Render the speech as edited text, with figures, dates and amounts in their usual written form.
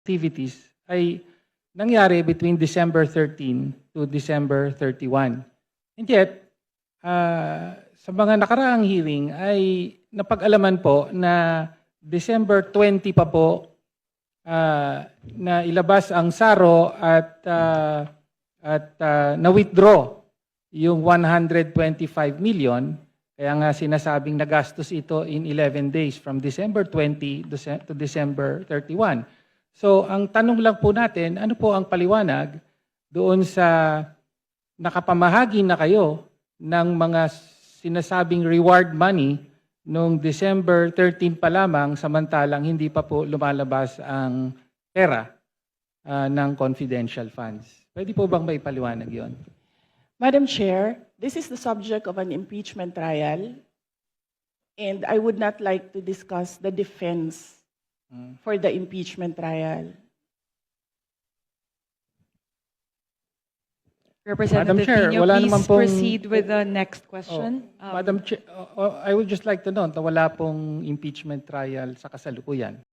activities ay nangyari between December 13 to December 31. And yet, sa mga nakaraang hearing ay napag-alaman po na December 20 pa po na ilabas ang SARO at na-withdraw yung 125 million. Kaya nga sinasabing nagastos ito in 11 days from December 20 to December 31. So ang tanong lang po natin, ano po ang paliwanag doon sa nakapamahagi na kayo ng mga sinasabing reward money noong December 13 pa lamang samantalang hindi pa po lumalabas ang pera ng confidential funds. Pwede po bang may paliwanag yon? Madam Chair, this is the subject of an impeachment trial, and I would not like to discuss the defense for the impeachment trial. Representative Chair, Pino, wala please naman pong- proceed with the next question. Madam Chair, I would just like to know na wala pong impeachment trial sa kasalukuyan.